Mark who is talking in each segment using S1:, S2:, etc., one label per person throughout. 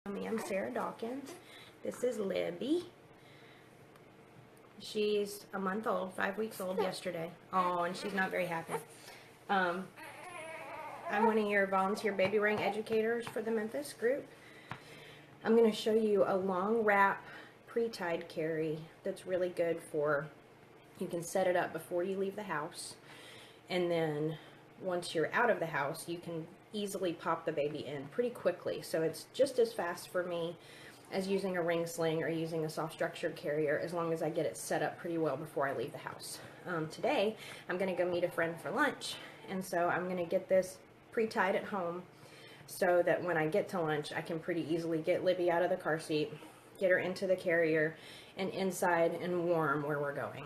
S1: I'm Sarah Dawkins. This is Libby. She's a month old, 5 weeks old yesterday. Oh, and she's not very happy. I'm one of your volunteer baby ring educators for the Memphis group. I'm going to show you a long wrap pre-tied carry that's really good for, you can set it up before you leave the house, and then once you're out of the house you can easily pop the baby in pretty quickly. So it's just as fast for me as using a ring sling or using a soft structured carrier, as long as I get it set up pretty well before I leave the house. Today I'm going to go meet a friend for lunch, and so I'm going to get this pre-tied at home so that when I get to lunch I can pretty easily get Libby out of the car seat, get her into the carrier and inside and warm where we're going.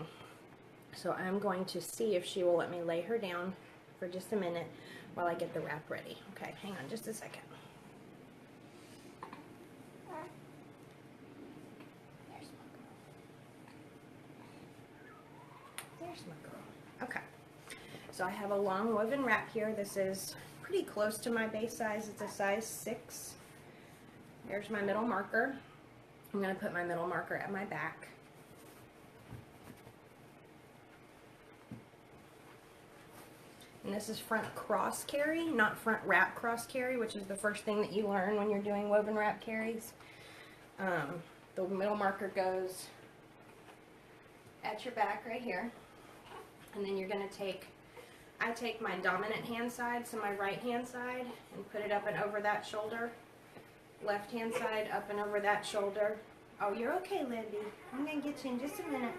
S1: So I'm going to see if she will let me lay her down for just a minute while I get the wrap ready. Okay, hang on just a second. There's my girl. Okay, so I have a long woven wrap here. This is pretty close to my base size. It's a size 6. There's my middle marker. I'm going to put my middle marker at my back. And this is front cross carry, not front wrap cross carry, which is the first thing that you learn when you're doing woven wrap carries. The middle marker goes at your back right here. And then you're going to take, I take my dominant hand side, so my right hand side, and put it up and over that shoulder. Left hand side up and over that shoulder. Oh, you're okay, Libby. I'm going to get you in just a minute.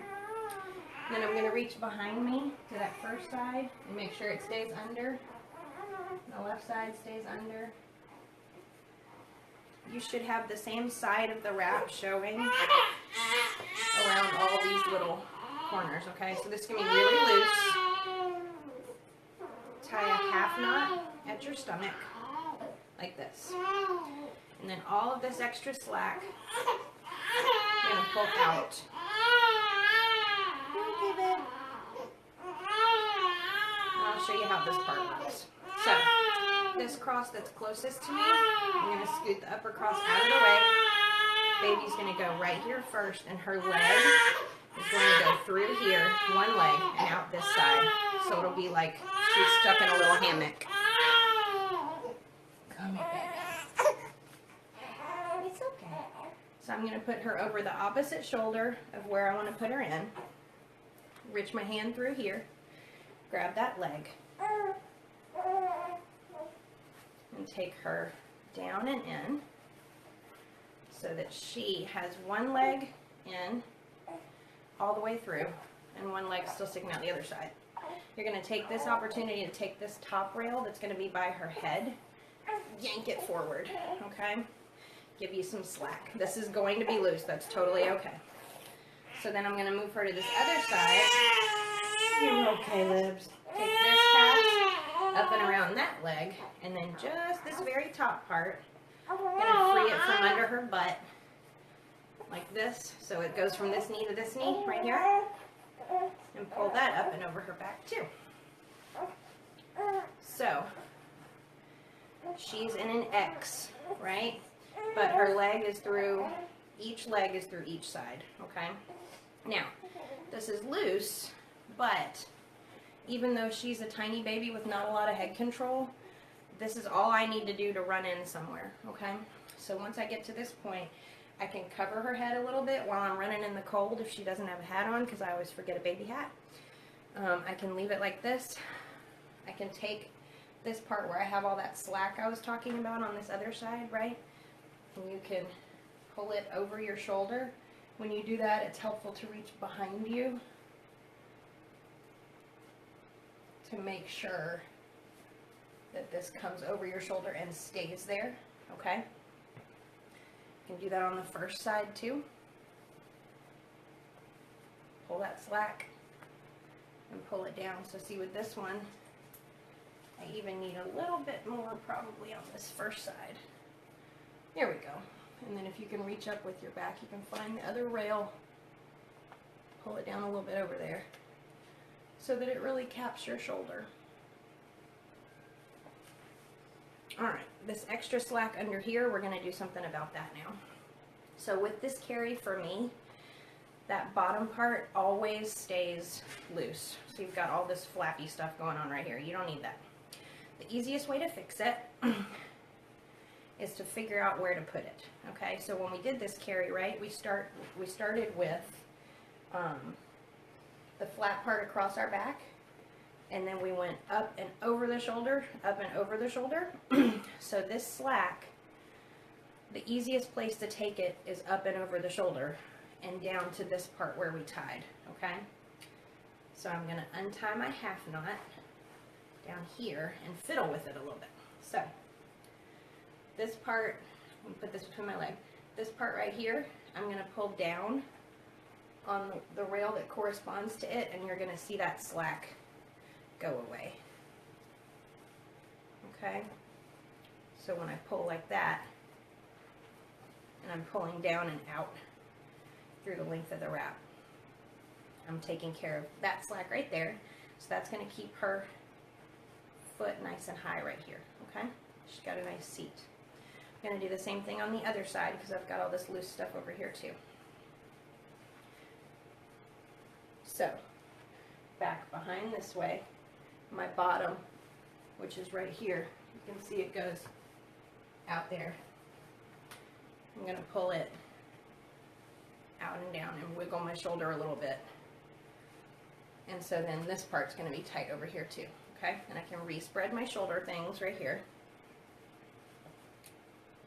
S1: Then I'm going to reach behind me to that first side and make sure it stays under. The left side stays under. You should have the same side of the wrap showing around all these little corners, okay? So this is going to be really loose. Tie a half knot at your stomach, like this. And then all of this extra slack, you're going to pull out. Okay, babe. I'll show you how this part works. So, this cross that's closest to me, I'm going to scoot the upper cross out of the way. Baby's going to go right here first, and her leg is going to go through here, one leg, and out this side. So it'll be like she's stuck in a little hammock. Come here, baby. It's okay. So I'm going to put her over the opposite shoulder of where I want to put her in. Reach my hand through here, grab that leg, and take her down and in so that she has one leg in all the way through and one leg still sticking out the other side. You're going to take this opportunity to take this top rail that's going to be by her head, yank it forward, okay? Give you some slack. This is going to be loose. That's totally okay. So then I'm going to move her to this other side. You're okay, Libs. Take this half up and around that leg, and then just this very top part, I'm going to free it from under her butt, like this. So it goes from this knee to this knee, right here. And pull that up and over her back, too. So, she's in an X, right? But her leg is through, each leg is through each side, okay? Now, this is loose, but even though she's a tiny baby with not a lot of head control, this is all I need to do to run in somewhere, okay? So once I get to this point, I can cover her head a little bit while I'm running in the cold if she doesn't have a hat on, because I always forget a baby hat. I can leave it like this. I can take this part where I have all that slack I was talking about on this other side, right? And you can pull it over your shoulder. When you do that, it's helpful to reach behind you to make sure that this comes over your shoulder and stays there, okay? You can do that on the first side too. Pull that slack and pull it down. So see, with this one, I even need a little bit more probably on this first side. There we go. And then if you can reach up with your back, you can find the other rail, pull it down a little bit over there so that it really caps your shoulder. All right, this extra slack under here, we're gonna do something about that now. So with this carry for me, that bottom part always stays loose. So you've got all this flappy stuff going on right here. You don't need that. The easiest way to fix it is to figure out where to put it. Okay, so when we did this carry, right, we started with the flat part across our back, and then we went up and over the shoulder, up and over the shoulder. So this slack, the easiest place to take it is up and over the shoulder and down to this part where we tied, okay? So I'm gonna untie my half knot down here and fiddle with it a little bit. So this part, I'm gonna put this between my leg. This part right here, I'm gonna pull down on the rail that corresponds to it, and you're gonna see that slack go away. Okay? So when I pull like that, and I'm pulling down and out through the length of the wrap, I'm taking care of that slack right there. So that's gonna keep her foot nice and high right here, okay? She's got a nice seat. I'm gonna do the same thing on the other side because I've got all this loose stuff over here too. So, back behind this way, my bottom, which is right here, you can see it goes out there. I'm gonna pull it out and down and wiggle my shoulder a little bit. And so then this part's gonna be tight over here too, okay? And I can re-spread my shoulder things right here.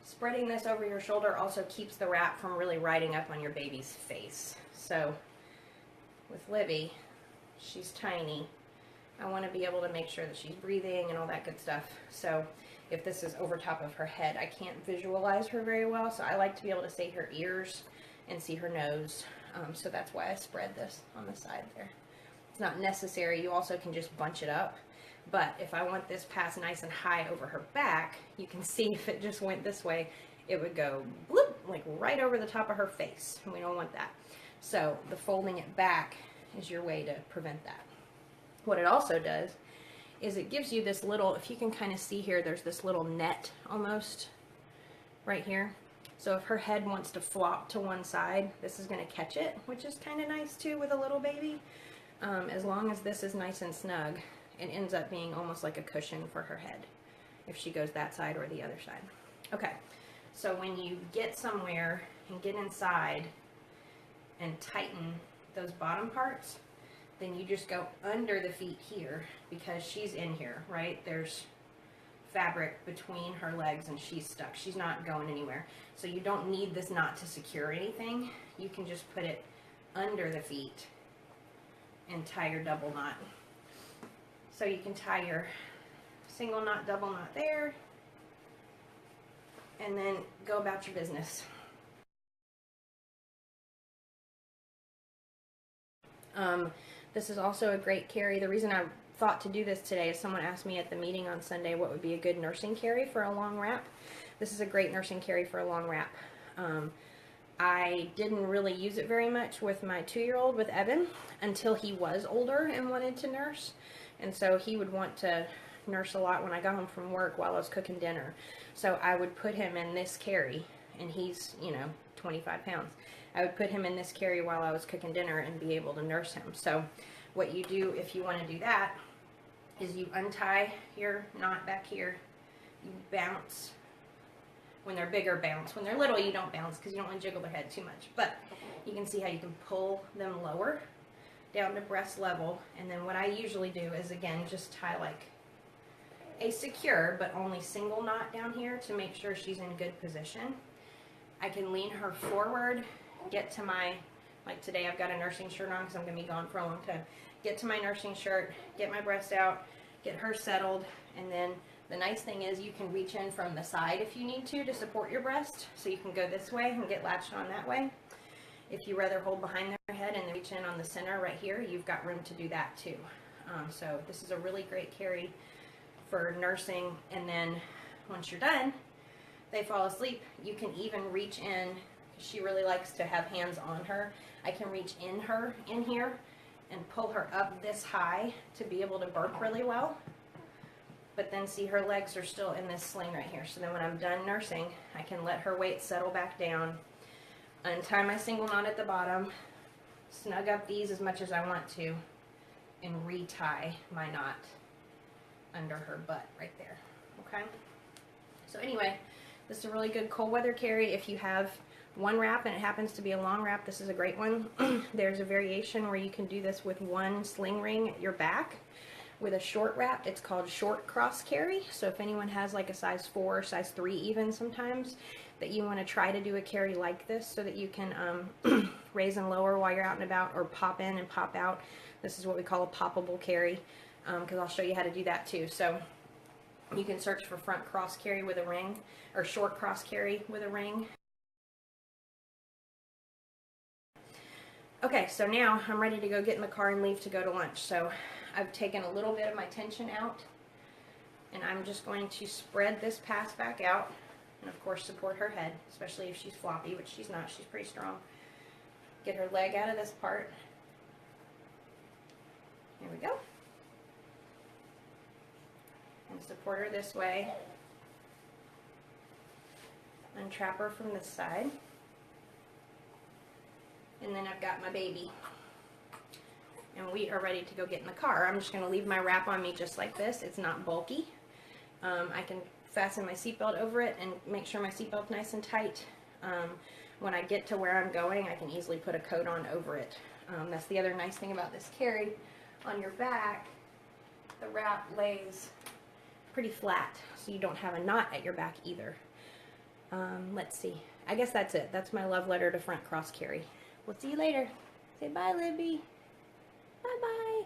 S1: Spreading this over your shoulder also keeps the wrap from really riding up on your baby's face. So with Livy, she's tiny. I want to be able to make sure that she's breathing and all that good stuff. So if this is over top of her head, I can't visualize her very well. So I like to be able to see her ears and see her nose. So that's why I spread this on the side there. It's not necessary. You also can just bunch it up. But if I want this pass nice and high over her back, you can see if it just went this way, it would go bloop, like right over the top of her face. And we don't want that. So the folding it back is your way to prevent that. What it also does is it gives you this little, if you can kind of see here, there's this little net almost right here. So if her head wants to flop to one side, this is going to catch it, which is kind of nice too with a little baby. As long as this is nice and snug, it ends up being almost like a cushion for her head if she goes that side or the other side. Okay, so when you get somewhere and get inside and tighten those bottom parts, then you just go under the feet here because she's in here, right? There's fabric between her legs and she's stuck. She's not going anywhere. So you don't need this knot to secure anything. You can just put it under the feet and tie your double knot. So you can tie your single knot, double knot there, and then go about your business. This is also a great carry. The reason I thought to do this today is someone asked me at the meeting on Sunday what would be a good nursing carry for a long wrap. This is a great nursing carry for a long wrap. I didn't really use it very much with my 2-year-old with Evan until he was older and wanted to nurse. And so he would want to nurse a lot when I got home from work while I was cooking dinner. So I would put him in this carry, and he's, 25 pounds. I would put him in this carry while I was cooking dinner and be able to nurse him. So what you do if you want to do that is you untie your knot back here, you bounce. When they're bigger, bounce. When they're little, you don't bounce because you don't want to jiggle their head too much. But you can see how you can pull them lower down to breast level. And then what I usually do is, again, just tie like a secure but only single knot down here to make sure she's in good position. I can lean her forward, get to my, like today I've got a nursing shirt on because I'm going to be gone for a long time. Get to my nursing shirt, get my breast out, get her settled, and then the nice thing is you can reach in from the side if you need to support your breast. So you can go this way and get latched on that way. If you rather hold behind their head and reach in on the center right here, you've got room to do that too. So this is a really great carry for nursing. And then once you're done, they fall asleep. You can even reach in. She really likes to have hands on her. I can reach in here and pull her up this high to be able to burp really well. but then see, her legs are still in this sling right here. So then when I'm done nursing, I can let her weight settle back down, untie my single knot at the bottom, snug up these as much as I want to, and retie my knot under her butt right there. Okay? So anyway, this is a really good cold weather carry. If you have one wrap and it happens to be a long wrap, this is a great one. There's a variation where you can do this with one sling ring at your back with a short wrap. It's called short cross carry. So if anyone has like a size 4, size 3 even sometimes, that you want to try to do a carry like this so that you can raise and lower while you're out and about, or pop in and pop out. This is what we call a poppable carry, because I'll show you how to do that too. So you can search for front cross carry with a ring, or short cross carry with a ring. Okay, so now I'm ready to go get in the car and leave to go to lunch. So I've taken a little bit of my tension out, and I'm just going to spread this pass back out, and of course support her head, especially if she's floppy, which she's not. She's pretty strong. Get her leg out of this part. Here we go. And support her this way. Untrap her from this side. And then I've got my baby. And we are ready to go get in the car. I'm just going to leave my wrap on me just like this. It's not bulky. I can fasten my seatbelt over it and make sure my seatbelt's nice and tight. When I get to where I'm going, I can easily put a coat on over it. That's the other nice thing about this carry. On your back, the wrap lays pretty flat, so you don't have a knot at your back either. Let's see. I guess that's it. That's my love letter to front cross carry. We'll see you later. Say bye, Libby. Bye-bye.